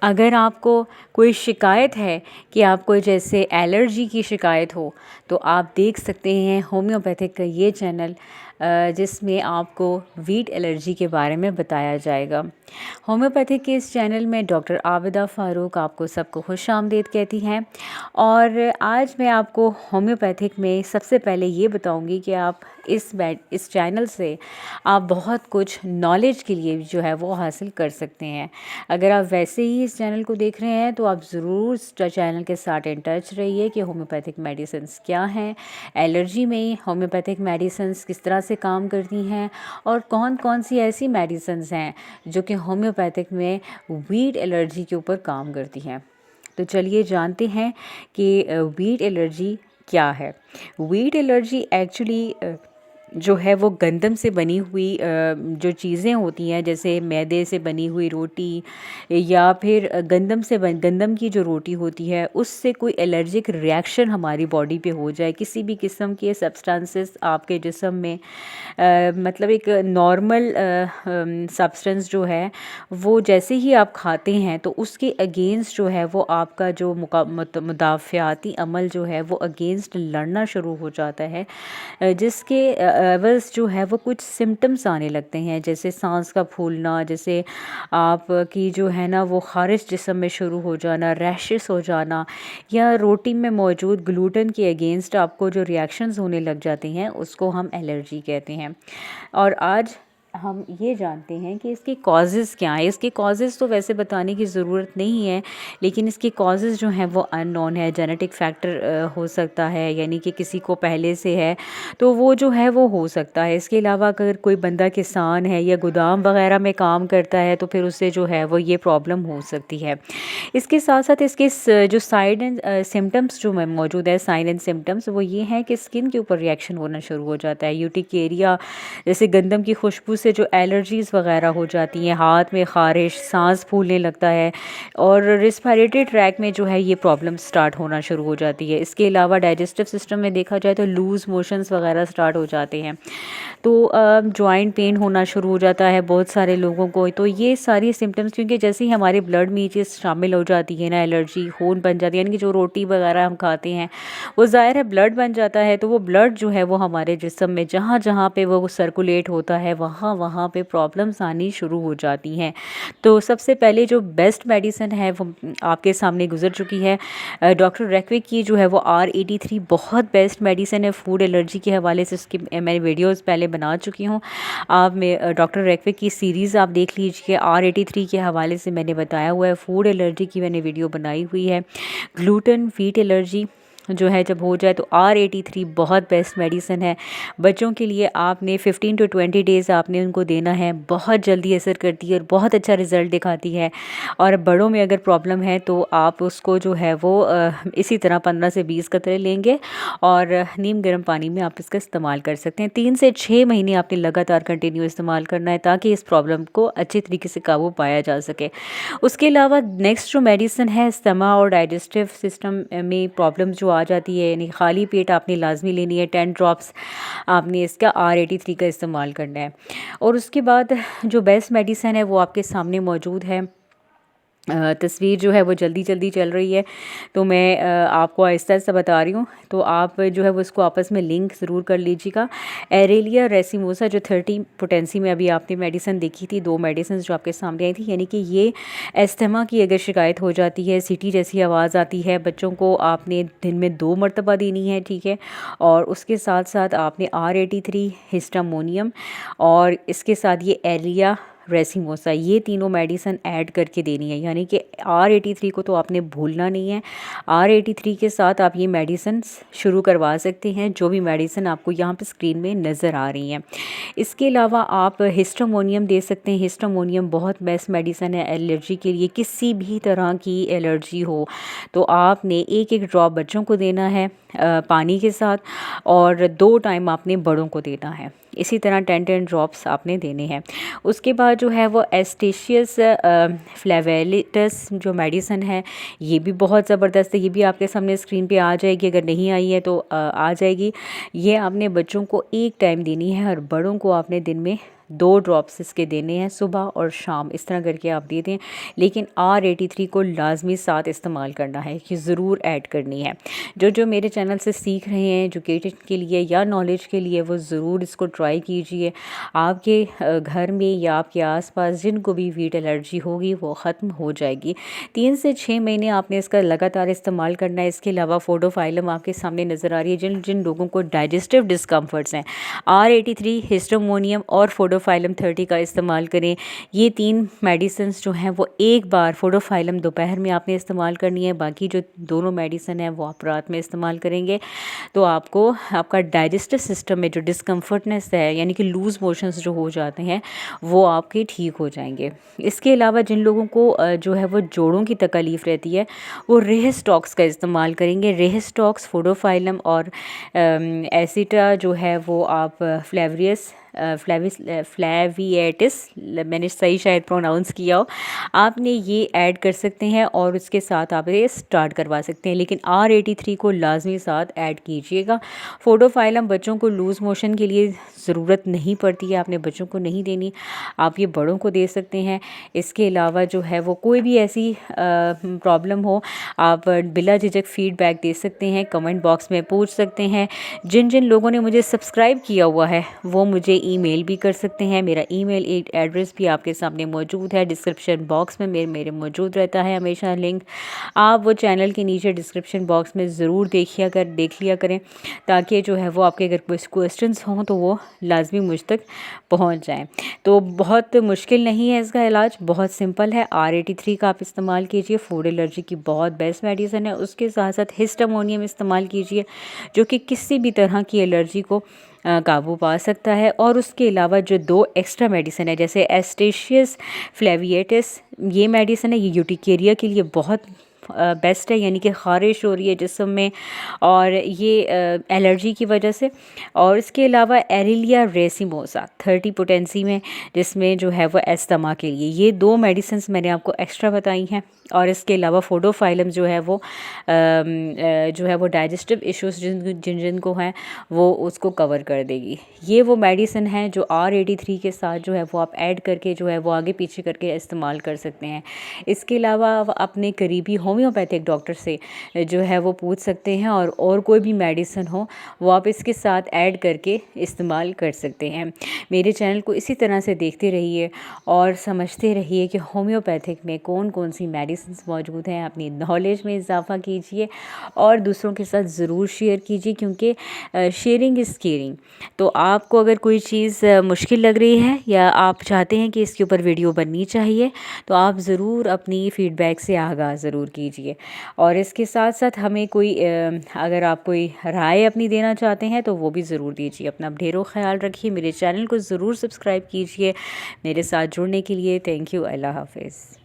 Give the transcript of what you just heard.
अगर आपको कोई शिकायत है कि आपको जैसे एलर्जी की शिकायत हो, तो आप देख सकते हैं होम्योपैथिक का ये चैनल, जिसमें आपको वीट एलर्जी के बारे में बताया जाएगा। होम्योपैथिक के इस चैनल में डॉक्टर आबिदा फ़ारूक आपको सबको खुशामदीद कहती हैं। और आज मैं आपको होम्योपैथिक में सबसे पहले ये बताऊंगी कि आप इस चैनल से आप बहुत कुछ नॉलेज के लिए जो है वो हासिल कर सकते हैं। अगर आप वैसे ही इस चैनल को देख रहे हैं तो आप ज़रूर इस चैनल के साथ इन टच रहिए कि होम्योपैथिक मेडिसिन्स क्या हैं, एलर्जी में होम्योपैथिक मेडिसिन्स किस तरह से काम करती हैं, और कौन कौन सी ऐसी मेडिसिन्स हैं जो कि होम्योपैथिक में वीट एलर्जी के ऊपर काम करती हैं। तो चलिए जानते हैं कि वीट एलर्जी क्या है। वीट एलर्जी एक्चुअली जो है वो गंदम से बनी हुई जो चीज़ें होती हैं, जैसे मैदे से बनी हुई रोटी या फिर गंदम की जो रोटी होती है उससे कोई एलर्जिक रिएक्शन हमारी बॉडी पे हो जाए, किसी भी किस्म के सब्सटेंसेस आपके जिस्म में मतलब एक नॉर्मल सब्सटेंस जो है वो जैसे ही आप खाते हैं तो उसके अगेंस्ट जो है वो आपका जो मुदाफ़ियाती अमल जो है वो अगेंस्ट लड़ना शुरू हो जाता है, जिसके एवज जो है वो कुछ सिम्टम्स आने लगते हैं, जैसे सांस का फूलना, जैसे आपकी जो है ना वो ख़ारिश जिस्म में शुरू हो जाना, रैशेस हो जाना, या रोटी में मौजूद ग्लूटेन के अगेंस्ट आपको जो रिएक्शंस होने लग जाते हैं उसको हम एलर्जी कहते हैं। और आज हम ये जानते हैं कि इसके कॉजेज़ क्या हैं। इसके कॉजेज़ तो वैसे बताने की ज़रूरत नहीं है, लेकिन इसके कॉजेज़ जो हैं वो अननोन है। जेनेटिक फैक्टर हो सकता है, यानी कि किसी को पहले से है तो वो जो है वो हो सकता है। इसके अलावा अगर कोई बंदा किसान है या गोदाम वगैरह में काम करता है तो फिर उससे जो है वो ये प्रॉब्लम हो सकती है। इसके साथ साथ इसके जो साइड एंड सिम्टम्स जो में मौजूद है, साइन एंड सिम्टम्स, वो ये हैं कि स्किन के ऊपर रिएक्शन होना शुरू हो जाता है, यूटिकेरिया जैसे गंदम की खुशबू से जो एलर्जीज़ वगैरह हो जाती हैं, हाथ में ख़ारिश, सांस फूलने लगता है, और रिस्पायरेटरी ट्रैक में जो है ये प्रॉब्लम स्टार्ट होना शुरू हो जाती है। इसके अलावा डाइजेस्टिव सिस्टम में देखा जाए तो लूज़ मोशंस वगैरह स्टार्ट हो जाते हैं, तो जॉइंट पेन होना शुरू हो जाता है बहुत सारे लोगों को। तो ये सारी सिम्टम्स, क्योंकि जैसे ही हमारे ब्लड में ये चीज़ शामिल हो जाती है ना, एलर्जी होन बन जाती है, यानी कि जो रोटी वगैरह हम खाते हैं वो ज़ाहिर है ब्लड बन जाता है, तो वो ब्लड जो है वो हमारे जिस्म में जहाँ जहाँ पे वो सर्कुलेट होता है वहाँ वहाँ पे प्रॉब्लम्स आनी शुरू हो जाती हैं। तो सबसे पहले जो बेस्ट मेडिसिन है वो आपके सामने गुजर चुकी है, डॉक्टर रेक्विक की जो है वो R83 बहुत बेस्ट मेडिसिन है फूड एलर्जी के हवाले से। उसकी मैं वीडियोस पहले बना चुकी हूँ, आप में डॉक्टर रेक्विक की सीरीज़ आप देख लीजिए। R83 के हवाले से मैंने बताया हुआ है, फूड एलर्जी की मैंने वीडियो बनाई हुई है। ग्लूटेन वीट एलर्जी जो है जब हो जाए तो R83 बहुत बेस्ट मेडिसिन है। बच्चों के लिए आपने 15 to 20 डेज़ आपने उनको देना है, बहुत जल्दी असर करती है और बहुत अच्छा रिज़ल्ट दिखाती है। और बड़ों में अगर प्रॉब्लम है तो आप उसको जो है वो इसी तरह 15 से 20 कतरे लेंगे और नीम गर्म पानी में आप इसका इस्तेमाल कर सकते हैं। 3 से 6 महीने आपने लगातार कंटिन्यू इस्तेमाल करना है ताकि इस प्रॉब्लम को अच्छी तरीके से काबू पाया जा सके। उसके अलावा नेक्स्ट जो मेडिसिन है, स्टमा और डाइजेस्टिव सिस्टम में प्रॉब्लम जो आ जाती है, यानी खाली पेट आपने लाजमी लेनी है, 10 ड्रॉप्स आपने इसका R83 का इस्तेमाल करना है। और उसके बाद जो बेस्ट मेडिसिन है वो आपके सामने मौजूद है। तस्वीर जो है वो जल्दी जल्दी चल रही है तो मैं आपको आहिस्ता आहिस्ता बता रही हूँ, तो आप जो है वो इसको आपस में लिंक ज़रूर कर लीजिएगा। एरेलिया रेसिमोसा जो 30 पोटेंसी में अभी आपने मेडिसिन देखी थी, 2 मेडिसिन जो आपके सामने आई थी, यानी कि ये एस्थमा की अगर शिकायत हो जाती है, सीटी जैसी आवाज़ आती है, बच्चों को आपने दिन में 2 मरतबा देनी है, ठीक है। और उसके साथ साथ आपने R83 हिस्टामोनियम और इसके साथ ये एरिया रेसिमोसा, ये तीनों मेडिसिन ऐड करके देनी है, यानी कि R83 को तो आपने भूलना नहीं है। R83 के साथ आप ये मेडिसिन शुरू करवा सकते हैं, जो भी मेडिसिन आपको यहाँ पे स्क्रीन में नज़र आ रही हैं। इसके अलावा आप हिस्टामोनियम दे सकते हैं। हिस्टामोनियम बहुत बेस्ट मेडिसिन है एलर्जी के लिए, किसी भी तरह की एलर्जी हो तो आपने एक एक ड्रॉप बच्चों को देना है पानी के साथ, और 2 टाइम आपने बड़ों को देना है। इसी तरह 10 ड्रॉप्स आपने देने हैं। उसके बाद जो है वो एस्टेशियस फ्लेवेलिटस जो मेडिसिन है ये भी बहुत ज़बरदस्त है, ये भी आपके सामने स्क्रीन पे आ जाएगी, अगर नहीं आई है तो आ जाएगी। ये आपने बच्चों को 1 टाइम देनी है और बड़ों को आपने दिन में 2 ड्रॉप्स इसके देने हैं सुबह और शाम, इस तरह करके आप दे दें। लेकिन R83 को लाजमी साथ इस्तेमाल करना है, कि ज़रूर ऐड करनी है। जो मेरे चैनल से सीख रहे हैं एजुकेशन के लिए या नॉलेज के लिए, वो ज़रूर इसको ट्राई कीजिए। आपके घर में या आपके आसपास जिनको भी वीट एलर्जी होगी वो ख़त्म हो जाएगी। 3 से 6 महीने आपने इसका लगातार इस्तेमाल करना है। इसके अलावा फोडोफाइलम आपके सामने नज़र आ रही है। जिन जिन लोगों को डाइजेस्टिव डिस्कम्फर्ट्स हैं, R83, हिस्टोमोनियम और फोडोफाइलम 30 का इस्तेमाल करें। ये 3 मेडिसिन जो हैं वो एक बार फोडोफाइलम दोपहर में आपने इस्तेमाल करनी है, बाकी जो दोनों मेडिसिन हैं वो आप रात में इस्तेमाल करेंगे तो आपको आपका डाइजेस्टिव सिस्टम में जो डिस्कम्फर्टनेस है, यानी कि लूज़ मोशंस जो हो जाते हैं, वो आपके ठीक हो जाएंगे। इसके अलावा जिन लोगों को जो है वो जोड़ों की तकलीफ़ रहती है, वो रेहस्टॉक्स का इस्तेमाल करेंगे। रेहस्टॉक्स, फोडोफाइलम और एसिटा जो है वो आप फ्लेविएटिस, मैंने सही शायद प्रोनाउंस किया हो, आपने ये ऐड कर सकते हैं और उसके साथ आप ये स्टार्ट करवा सकते हैं। लेकिन R83 को लाजमी साथ ऐड कीजिएगा। फोडोफाइलम बच्चों को लूज़ मोशन के लिए ज़रूरत नहीं पड़ती है, आपने बच्चों को नहीं देनी, आप ये बड़ों को दे सकते हैं। इसके अलावा जो है वो कोई भी ऐसी प्रॉब्लम हो, आप बिला झिझक फ़ीडबैक दे सकते हैं, कमेंट बॉक्स में पूछ सकते हैं। जिन जिन लोगों ने मुझे सब्सक्राइब किया हुआ है वो मुझे ईमेल भी कर सकते हैं। मेरा ईमेल एड्रेस भी आपके सामने मौजूद है, डिस्क्रिप्शन बॉक्स में मेरे मौजूद रहता है हमेशा लिंक। आप वो चैनल के नीचे डिस्क्रिप्शन बॉक्स में ज़रूर देख लिया करें, ताकि जो है वो आपके अगर कोई क्वेश्चंस हों तो वो लाजमी मुझ तक पहुंच जाएं। तो बहुत मुश्किल नहीं है इसका इलाज, बहुत सिंपल है। R83 का आप इस्तेमाल कीजिए, फूड एलर्जी की बहुत बेस्ट मेडिसिन है। उसके साथ साथ हिस्टामोनियम इस्तेमाल कीजिए, जो कि किसी भी तरह की एलर्जी को काबू पा सकता है। और उसके अलावा जो 2 एक्स्ट्रा मेडिसिन है, जैसे एस्टेशियस फ्लेविएटिस, ये मेडिसिन है, ये यूटिकेरिया के लिए बहुत बेस्ट है, यानी कि ख़ारिश हो रही है जिस्म में और ये एलर्जी की वजह से। और इसके अलावा एरिलिया रेसिमोसा 30 पोटेंसी में, जिसमें जो है वो एस्थमा के लिए, ये 2 मेडिसिन मैंने आपको एक्स्ट्रा बताई हैं। और इसके अलावा फोडोफाइलम जो है वो डाइजेस्टिव इश्यूज जिन को हैं वो उसको कवर कर देगी। ये वो मेडिसिन है जो R83 के साथ जो है वो आप ऐड करके जो है वो आगे पीछे करके इस्तेमाल कर सकते हैं। इसके अलावा आप अपने करीबी होम्योपैथिक डॉक्टर से जो है वो पूछ सकते हैं, और कोई भी मेडिसिन हो वो आप इसके साथ ऐड करके इस्तेमाल कर सकते हैं। मेरे चैनल को इसी तरह से देखते रहिए और समझते रहिए कि होम्योपैथिक में कौन कौन सी मेडिसिन मौजूद हैं। अपनी नॉलेज में इजाफ़ा कीजिए और दूसरों के साथ ज़रूर शेयर कीजिए, क्योंकि शेयरिंग इज़ केयरिंग। तो आपको अगर कोई चीज़ मुश्किल लग रही है या आप चाहते हैं कि इसके ऊपर वीडियो बननी चाहिए, तो आप ज़रूर अपनी फ़ीडबैक से आगाज़ ज़रूर कीजिए। और इसके साथ साथ हमें कोई अगर आप कोई राय अपनी देना चाहते हैं तो वो भी ज़रूर दीजिए। अपना ढेरों ख्याल रखिए। मेरे चैनल को ज़रूर सब्सक्राइब कीजिए। मेरे साथ जुड़ने के लिए थैंक यू। अल्लाह हाफ़िज़।